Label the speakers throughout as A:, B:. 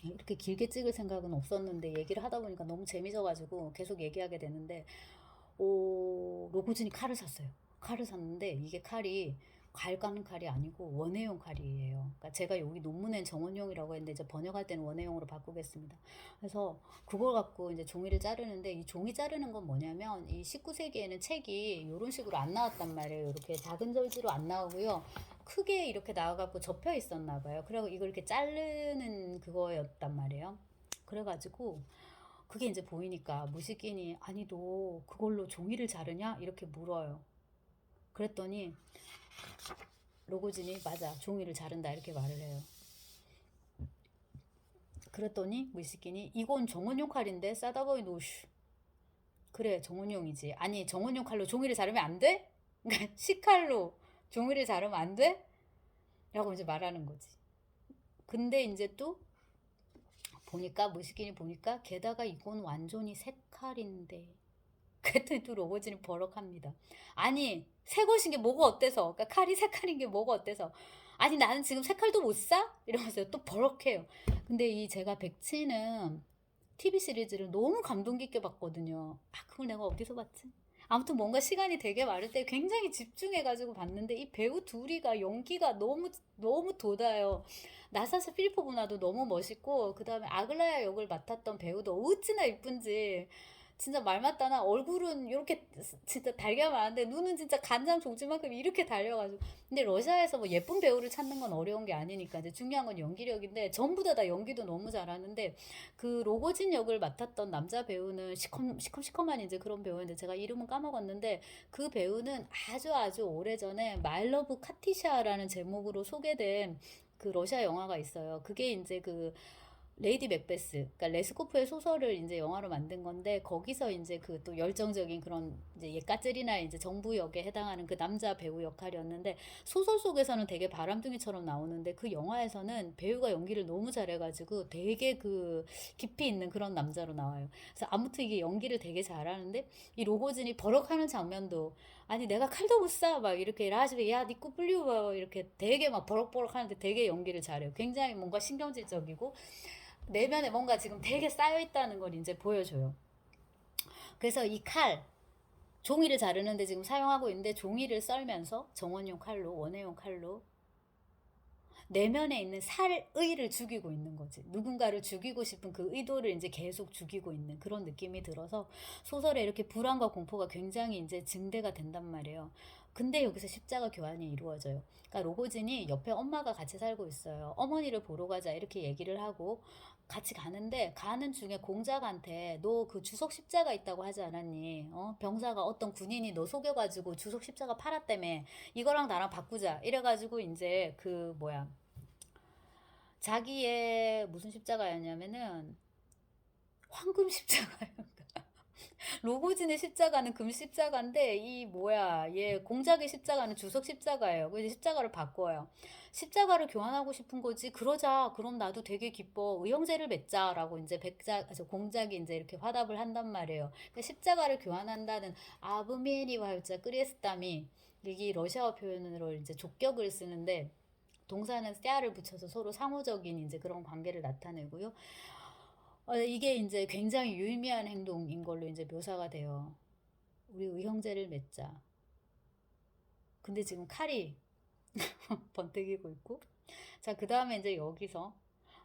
A: 이렇게 길게 찍을 생각은 없었는데 얘기를 하다 보니까 너무 재밌어가지고 계속 얘기하게 되는데, 로고진이 칼을 샀어요. 칼을 샀는데 이게 칼이 갈 까는 칼이 아니고 원회용 칼이에요. 그러니까 제가 여기 논문엔 정원용이라고 했는데 이제 번역할 때는 원회용으로 바꾸겠습니다. 그래서 그걸 갖고 이제 종이를 자르는데, 이 종이 자르는 건 뭐냐면 이 19세기에는 책이 이런 식으로 안 나왔단 말이에요. 이렇게 작은 절지로 안 나오고요. 크게 이렇게 나와갖고 접혀 있었나 봐요. 그리고 이걸 이렇게 자르는 그거였단 말이에요. 그래가지고 그게 이제 보이니까 무식인이, 아니 너 그걸로 종이를 자르냐? 이렇게 물어요. 그랬더니 로고진이 맞아 종이를 자른다 이렇게 말을 해요. 그랬더니 무식인이 이건 정원용 칼인데 싸다 보이 노슈. 그래 정원용이지. 아니 정원용 칼로 종이를 자르면 안 돼? 그러니까 식칼로 종이를 자르면 안 돼? 라고 이제 말하는 거지. 근데 이제 또 보니까 무식인이 보니까 게다가 이건 완전히 색칼인데, 그랬더니 또 로고진이 버럭합니다. 아니 새 것인 게 뭐가 어때서, 그러니까 칼이 색깔인 게 뭐가 어때서, 아니 나는 지금 색깔도 못 사? 이러면서 또 버럭해요. 근데 이 제가 백치는 TV 시리즈를 너무 감동 깊게 봤거든요. 아 그걸 내가 어디서 봤지? 아무튼 뭔가 시간이 되게 많을 때 굉장히 집중해가지고 봤는데 이 배우 둘이가 연기가 너무 너무 돋아요. 나사샤 필리포브나도 너무 멋있고, 그 다음에 아글라야 역을 맡았던 배우도 어찌나 이쁜지. 진짜 말 맞다나 얼굴은 이렇게 진짜 달걀 많은데 눈은 진짜 간장 종지만큼 이렇게 달려가지고. 근데 러시아에서 뭐 예쁜 배우를 찾는 건 어려운 게 아니니까 이제 중요한 건 연기력인데, 전부 다 연기도 너무 잘하는데, 그 로고진 역을 맡았던 남자 배우는 시컴시컴한 이제 그런 배우인데 제가 이름은 까먹었는데, 그 배우는 아주 아주 오래전에 마일러브 카티샤라는 제목으로 소개된 그 러시아 영화가 있어요. 그게 이제 그 레이디 맥베스, 그러니까 레스코프의 소설을 이제 영화로 만든 건데, 거기서 이제 그 또 열정적인 그런 이제 예까들이나 이제 정부 역에 해당하는 그 남자 배우 역할이었는데, 소설 속에서는 되게 바람둥이처럼 나오는데 그 영화에서는 배우가 연기를 너무 잘해가지고 되게 그 깊이 있는 그런 남자로 나와요. 그래서 아무튼 이게 연기를 되게 잘하는데, 이 로고진이 버럭하는 장면도, 아니 내가 칼도 못 쏴 막 이렇게 라시베 야 니꺼 불리워 이렇게 되게 막 버럭버럭 하는데 되게 연기를 잘해요. 굉장히 뭔가 신경질적이고 내면에 뭔가 지금 되게 쌓여있다는 걸 이제 보여줘요. 그래서 이 칼, 종이를 자르는데 지금 사용하고 있는데, 종이를 썰면서 정원용 칼로, 원회용 칼로 내면에 있는 살의를 죽이고 있는 거지. 누군가를 죽이고 싶은 그 의도를 이제 계속 죽이고 있는 그런 느낌이 들어서 소설에 이렇게 불안과 공포가 굉장히 이제 증대가 된단 말이에요. 근데 여기서 십자가 교환이 이루어져요. 그러니까 로고진이 옆에 엄마가 같이 살고 있어요. 어머니를 보러 가자 이렇게 얘기를 하고 같이 가는데, 가는 중에 공작한테 너 그 주석 십자가 있다고 하지 않았니? 병사가 어떤 군인이 너 속여가지고 주석 십자가 팔았다며. 이거랑 나랑 바꾸자. 이래가지고 이제 그 뭐야, 자기의 무슨 십자가였냐면은 황금 십자가예요. 로고진의 십자가는 금 십자가인데 이 뭐야 얘 공작의 십자가는 주석 십자가예요. 그래서 십자가를 바꿔요. 십자가를 교환하고 싶은 거지. 그러자 그럼 나도 되게 기뻐. 의형제를 맺자라고 이제 공작이 이제 이렇게 화답을 한단 말이에요. 그러니까 십자가를 교환한다는 아브미에니와 율자 끄리에스땀이, 이게 러시아어 표현으로 이제 족격을 쓰는데, 동사는 떼아를 붙여서 서로 상호적인 이제 그런 관계를 나타내고요. 이게 이제 굉장히 유의미한 행동인 걸로 이제 묘사가 돼요. 우리 의형제를 맺자. 근데 지금 칼이 번뜩이고 있고. 자, 그 다음에 이제 여기서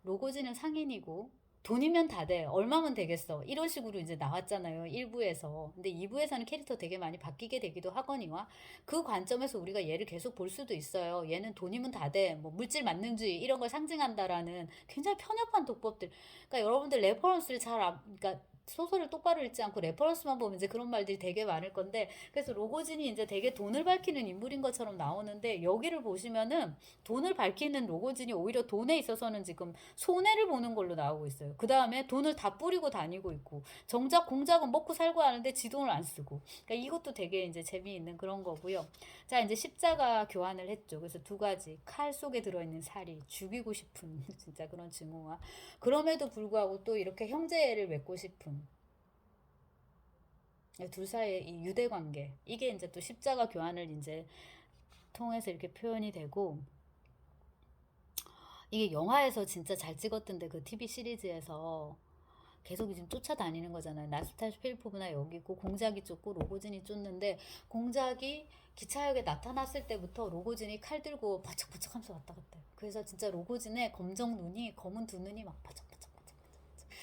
A: 로고지는 상인이고 돈이면 다 돼. 얼마면 되겠어. 이런 식으로 이제 나왔잖아요. 1부에서. 근데 2부에서는 캐릭터 되게 많이 바뀌게 되기도 하거니와, 그 관점에서 우리가 얘를 계속 볼 수도 있어요. 얘는 돈이면 다 돼. 뭐 물질 만능주의 이런 걸 상징한다라는 굉장히 편협한 독법들. 그러니까 여러분들 레퍼런스를 그러니까 소설을 똑바로 읽지 않고 레퍼런스만 보면 이제 그런 말들이 되게 많을 건데, 그래서 로고진이 이제 되게 돈을 밝히는 인물인 것처럼 나오는데, 여기를 보시면은 돈을 밝히는 로고진이 오히려 돈에 있어서는 지금 손해를 보는 걸로 나오고 있어요. 그 다음에 돈을 다 뿌리고 다니고 있고, 정작 공작은 먹고 살고 하는데 지 돈을 안 쓰고. 그러니까 이것도 되게 이제 재미있는 그런 거고요. 자, 이제 십자가 교환을 했죠. 그래서 두 가지, 칼 속에 들어있는 살이 죽이고 싶은 진짜 그런 증오와, 그럼에도 불구하고 또 이렇게 형제를 맺고 싶은 둘 사이의 이 유대 관계, 이게 이제 또 십자가 교환을 이제 통해서 이렇게 표현이 되고, 이게 영화에서 진짜 잘 찍었던데 그 TV 시리즈에서 계속 지금 쫓아다니는 거잖아요. 나스타샤 필리포브나 여기 있고 공작이 쫓고 로고진이 쫓는데 공작이 기차역에 나타났을 때부터 로고진이 칼 들고 바짝바짝 하면서 왔다 갔다 해요. 그래서 진짜 로고진의 검정 눈이 검은 두 눈이 막 바짝바짝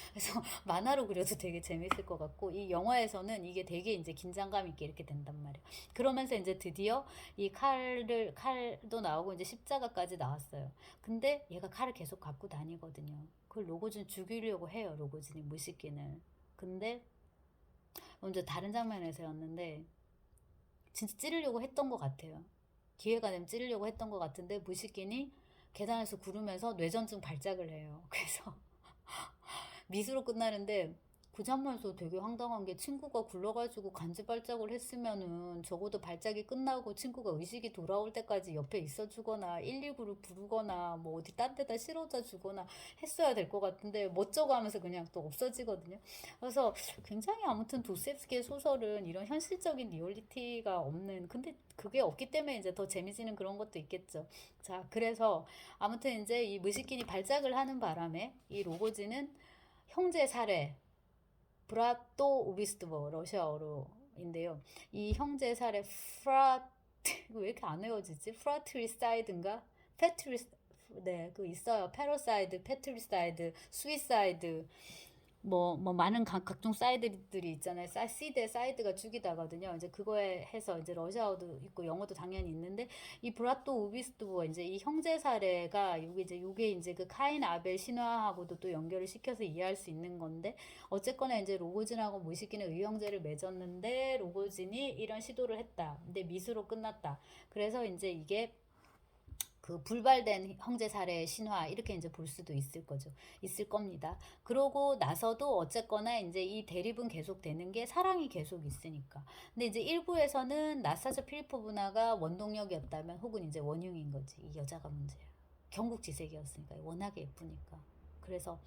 A: 그래서 만화로 그려도 되게 재밌을 것 같고 이 영화에서는 이게 되게 이제 긴장감 있게 이렇게 된단 말이에요. 그러면서 이제 드디어 이 칼도 나오고 이제 십자가까지 나왔어요. 근데 얘가 칼을 계속 갖고 다니거든요. 그걸 로고진 죽이려고 해요. 로고진이 무시킨을. 근데 먼저 다른 장면에서였는데 진짜 찌르려고 했던 것 같아요. 기회가 되면 찌르려고 했던 것 같은데 무시킨이 계단에서 구르면서 뇌전증 발작을 해요. 그래서 미수로 끝나는데 그 장면에서 되게 황당한 게 친구가 굴러가지고 간지 발작을 했으면은 적어도 발작이 끝나고 친구가 의식이 돌아올 때까지 옆에 있어 주거나 119를 부르거나 뭐 어디 딴 데다 실어다 주거나 했어야 될 것 같은데 멋쩍어 하면서 그냥 또 없어지거든요. 그래서 굉장히 아무튼 도스옙스키의 소설은 이런 현실적인 리얼리티가 없는 근데 그게 없기 때문에 이제 더 재미지는 그런 것도 있겠죠. 자, 그래서 아무튼 이제 이 무시킨이 발작을 하는 바람에 이 로고지는 형제 살해 브라또 우비스트보 러시아어로인데요. 이 형제 살해 왜 이렇게 안 외워지지? 프라트리사이드인가? 페트리 네, 그 있어요. 페로사이드, 페트리사이드, 스위사이드, 뭐 많은 각종 사이드들이 있잖아요. 시대 사이드가 죽이다거든요. 이제 그거에 해서 이제 러시아어도 있고 영어도 당연히 있는데 이 브라또 우비스트보 이제 이 형제 사례가 요게 이제 그 카인 아벨 신화하고도 또 연결을 시켜서 이해할 수 있는 건데 어쨌거나 이제 로고진하고 무시킨의 의형제를 맺었는데 로고진이 이런 시도를 했다. 근데 미수로 끝났다. 그래서 이제 이게 그 불발된 형제 살해 신화 이렇게 이제 볼 수도 있을 거죠. 있을 겁니다. 그러고 나서도 어쨌거나 이제 이 대립은 계속 되는 게 사랑이 계속 있으니까. 근데 이제 일부에서는 나사샤 필리포브나가 원동력이었다면 혹은 이제 원흉인 거지. 이 여자가 문제야. 경국지색이었으니까 워낙에 예쁘니까. 그래서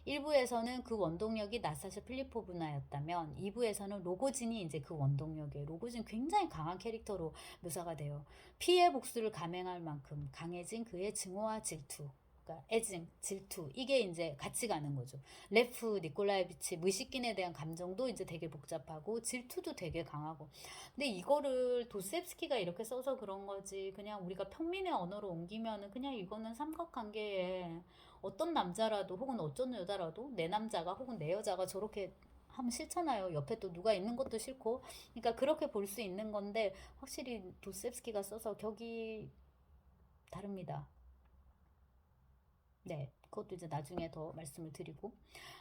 A: 1부에서는 그 원동력이 나사샤 필리포브나였다면 2부에서는 로고진이 이제 그 원동력이에요. 로고진 굉장히 강한 캐릭터로 묘사가 돼요. 피해 복수를 감행할 만큼 강해진 그의 증오와 질투. 그러니까 애증, 질투 이게 이제 같이 가는 거죠. 레프 니콜라이비치 무시킨에 대한 감정도 이제 되게 복잡하고 질투도 되게 강하고. 근데 이거를 도스옙스키가 이렇게 써서 그런 거지. 그냥 우리가 평민의 언어로 옮기면은 그냥 이거는 삼각관계에 어떤 남자라도 혹은 어떤 여자라도 내 남자가 혹은 내 여자가 저렇게 하면 싫잖아요. 옆에 또 누가 있는 것도 싫고. 그러니까 그렇게 볼 수 있는 건데 확실히 도스옙스키가 써서 격이 다릅니다. 네. 그것도 이제 나중에 더 말씀을 드리고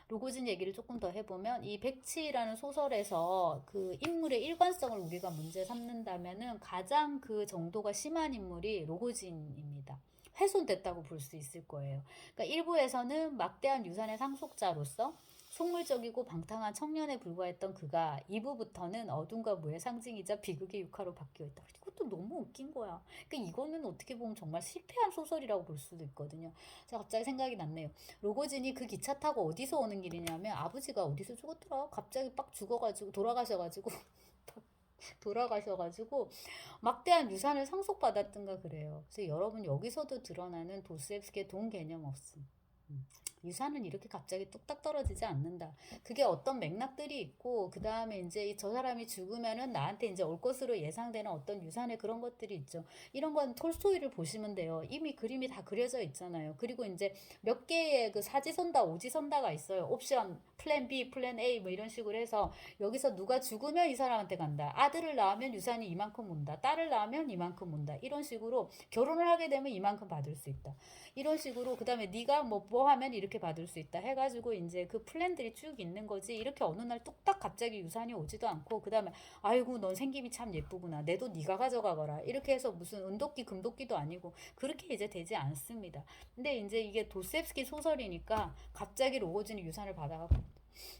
A: 로고진 얘기를 조금 더 해보면 이 백치라는 소설에서 그 인물의 일관성을 우리가 문제 삼는다면은 가장 그 정도가 심한 인물이 로고진입니다. 훼손됐다고 볼 수 있을 거예요. 그러니까 일부에서는 막대한 유산의 상속자로서 속물적이고 방탕한 청년에 불과했던 그가 2부부터는 어둠과 무의 상징이자 비극의 육화로 바뀌어 있다. 이것도 너무 웃긴 거야. 그러니까 이거는 어떻게 보면 정말 실패한 소설이라고 볼 수도 있거든요. 제가 갑자기 생각이 났네요. 로고진이 그 기차 타고 어디서 오는 길이냐면 아버지가 어디서 죽었더라. 갑자기 빡 죽어가지고 돌아가셔가지고 막대한 유산을 상속받았던가 그래요. 그래서 여러분 여기서도 드러나는 도스옙스키의 돈 개념 없음. 유산은 이렇게 갑자기 뚝딱 떨어지지 않는다. 그게 어떤 맥락들이 있고, 그 다음에 이제 저 사람이 죽으면은 나한테 이제 올 것으로 예상되는 어떤 유산의 그런 것들이 있죠. 이런 건 톨스토이를 보시면 돼요. 이미 그림이 다 그려져 있잖아요. 그리고 이제 몇 개의 그 사지선다, 오지선다가 있어요. 옵션, 플랜 B, 플랜 A 뭐 이런 식으로 해서 여기서 누가 죽으면 이 사람한테 간다. 아들을 낳으면 유산이 이만큼 온다. 딸을 낳으면 이만큼 온다. 이런 식으로 결혼을 하게 되면 이만큼 받을 수 있다. 이런 식으로 그 다음에 네가 뭐 하면 이렇게 받을 수 있다 해가지고 이제 그 플랜들이 쭉 있는 거지. 이렇게 어느 날 뚝딱 갑자기 유산이 오지도 않고 그 다음에 아이고 넌 생김이 참 예쁘구나 내 돈 네가 가져가거라 이렇게 해서 무슨 은도끼 금도끼도 아니고 그렇게 이제 되지 않습니다. 근데 이제 이게 도스옙스키 소설이니까 갑자기 로고진이 유산을 받아가고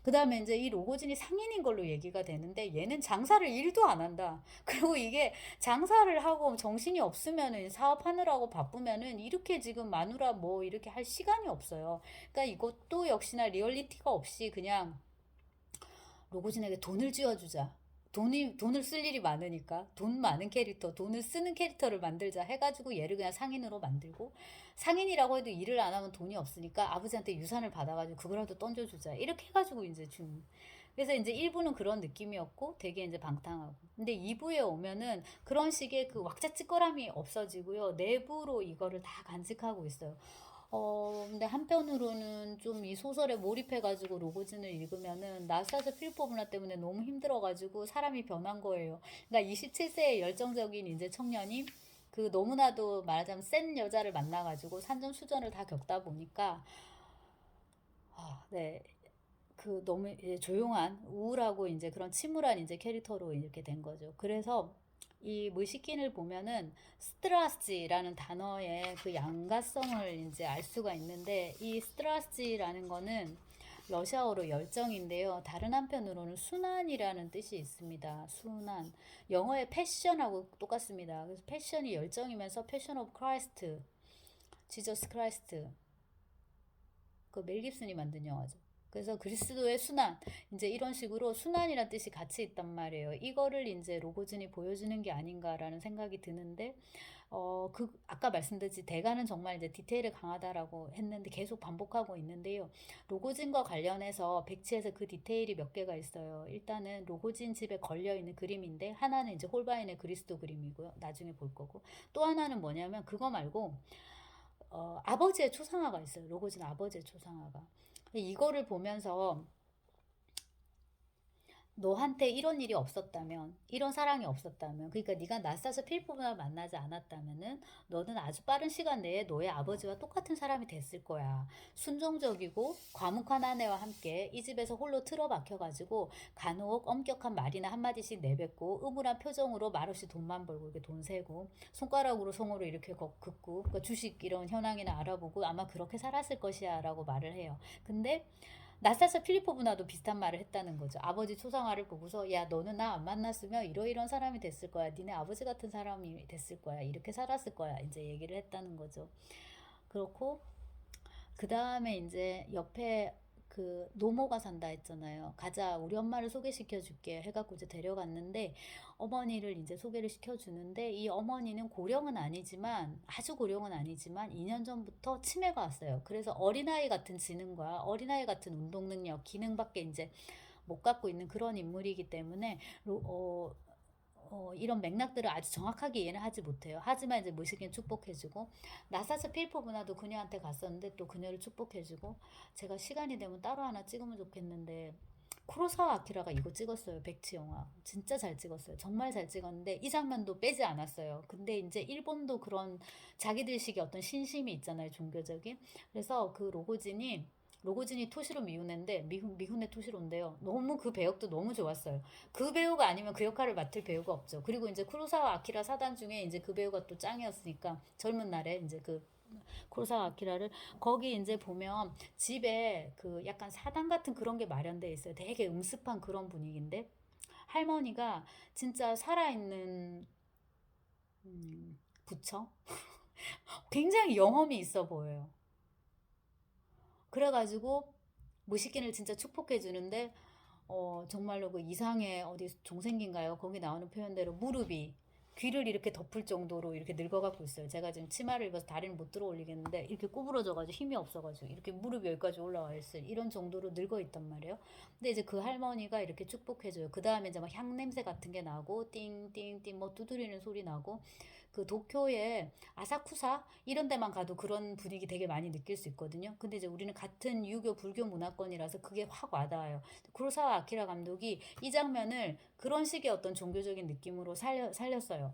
A: 그 다음에 이제 이 로고진이 상인인 걸로 얘기가 되는데 얘는 장사를 1도 안 한다. 그리고 이게 장사를 하고 정신이 없으면은 사업하느라고 바쁘면은 이렇게 지금 마누라 뭐 이렇게 할 시간이 없어요. 그러니까 이것도 역시나 리얼리티가 없이 그냥 로고진에게 돈을 쥐어주자. 돈을 쓸 일이 많으니까 돈 많은 캐릭터, 돈을 쓰는 캐릭터를 만들자 해가지고 얘를 그냥 상인으로 만들고, 상인이라고 해도 일을 안 하면 돈이 없으니까 아버지한테 유산을 받아가지고 그거라도 던져주자 이렇게 해가지고 이제 준. 그래서 이제 1부는 그런 느낌이었고 되게 이제 방탕하고, 근데 2부에 오면은 그런 식의 그 왁자지껄함이 없어지고요, 내부로 이거를 다 간직하고 있어요. 근데 한편으로는 좀 이 소설에 몰입해가지고 로고진을 읽으면은 나스타샤 필리포브나 때문에 너무 힘들어가지고 사람이 변한 거예요. 그러니까 27세의 열정적인 이제 청년이 그 너무나도 말하자면 센 여자를 만나가지고 산전수전을 다 겪다 보니까, 네, 그 너무 이제 조용한 우울하고 이제 그런 침울한 이제 캐릭터로 이렇게 된 거죠. 그래서 이 무시킨을 보면은 스트라스지라는 단어의 그 양가성을 이제 알 수가 있는데, 이 스트라스지라는 거는 러시아어로 열정인데요. 다른 한편으로는 순환이라는 뜻이 있습니다. 순환. 영어의 패션하고 똑같습니다. 그래서 패션이 열정이면서 패션 오브 크라이스트, 지저스 크라이스트. 그 멜 깁슨이 만든 영화죠. 그래서 그리스도의 순환, 이제 이런 식으로 순환이란 뜻이 같이 있단 말이에요. 이거를 이제 로고진이 보여주는 게 아닌가라는 생각이 드는데, 아까 말씀드렸지, 대가는 정말 이제 디테일이 강하다라고 했는데 계속 반복하고 있는데요. 로고진과 관련해서 백치에서 그 디테일이 몇 개가 있어요. 일단은 로고진 집에 걸려있는 그림인데, 하나는 이제 홀바인의 그리스도 그림이고요. 나중에 볼 거고. 또 하나는 뭐냐면 그거 말고, 아버지의 초상화가 있어요. 로고진 아버지의 초상화가. 이거를 보면서 너한테 이런 일이 없었다면, 이런 사랑이 없었다면, 그러니까 네가 나스타샤 필리포나를 만나지 않았다면은 너는 아주 빠른 시간 내에 너의 아버지와 똑같은 사람이 됐을 거야. 순종적이고 과묵한 아내와 함께 이 집에서 홀로 틀어박혀가지고 간혹 엄격한 말이나 한마디씩 내뱉고 음울한 표정으로 말없이 돈만 벌고 이렇게 돈 세고 손가락으로 송으로 이렇게 긋고, 그러니까 주식 이런 현황이나 알아보고 아마 그렇게 살았을 것이야 라고 말을 해요. 근데 나스타샤 필리포브나도 비슷한 말을 했다는 거죠. 아버지 초상화를 보고서 야, 너는 나 안 만났으면 이러이런 사람이 됐을 거야. 니네 아버지 같은 사람이 됐을 거야. 이렇게 살았을 거야. 이제 얘기를 했다는 거죠. 그렇고 그 다음에 이제 옆에 그 노모가 산다 했잖아요. 가자, 우리 엄마를 소개시켜 줄게 해갖고 이제 데려갔는데, 어머니를 이제 소개를 시켜주는데, 이 어머니는 고령은 아니지만, 아주 고령은 아니지만 2년 전부터 치매가 왔어요. 그래서 어린아이 같은 지능과 어린아이 같은 운동 능력, 기능밖에 이제 못 갖고 있는 그런 인물이기 때문에 이런 맥락들을 아주 정확하게 이해는 하지 못해요. 하지만 이제 무식인 축복해주고, 나사스 필포브나도 그녀한테 갔었는데 또 그녀를 축복해주고, 제가 시간이 되면 따로 하나 찍으면 좋겠는데, 쿠로사와 아키라가 이거 찍었어요. 백치 영화. 진짜 잘 찍었어요. 정말 잘 찍었는데 이 장면도 빼지 않았어요. 근데 이제 일본도 그런 자기들식의 어떤 신심이 있잖아요. 종교적인. 그래서 그 로고진이 토시로 미우네인데, 미후네 토시로인데요. 너무 그 배역도 너무 좋았어요. 그 배우가 아니면 그 역할을 맡을 배우가 없죠. 그리고 이제 쿠로사와 아키라 사단 중에 이제 그 배우가 또 짱이었으니까, 젊은 날에 이제 그 쿠로사와 아키라를, 거기 이제 보면 집에 그 약간 사당 같은 그런 게 마련돼 있어요. 되게 음습한 그런 분위기인데, 할머니가 진짜 살아있는 부처? 굉장히 영험이 있어 보여요. 그래가지고 무식인을 진짜 축복해 주는데, 정말로 그 이상의 어디 종생기인가요? 거기 나오는 표현대로 무릎이 귀를 이렇게 덮을 정도로 이렇게 늙어갖고 있어요. 제가 지금 치마를 입어서 다리를 못 들어 올리겠는데, 이렇게 구부러져가지고 힘이 없어가지고 이렇게 무릎이 여기까지 올라와 있을 이런 정도로 늙어 있단 말이에요. 근데 이제 그 할머니가 이렇게 축복해줘요. 그 다음에 이제 막 향 냄새 같은 게 나고 띵띵띵 뭐 두드리는 소리 나고, 그 도쿄의 아사쿠사 이런 데만 가도 그런 분위기 되게 많이 느낄 수 있거든요. 근데 이제 우리는 같은 유교 불교 문화권이라서 그게 확 와닿아요. 구로사와 아키라 감독이 이 장면을 그런 식의 어떤 종교적인 느낌으로 살렸어요.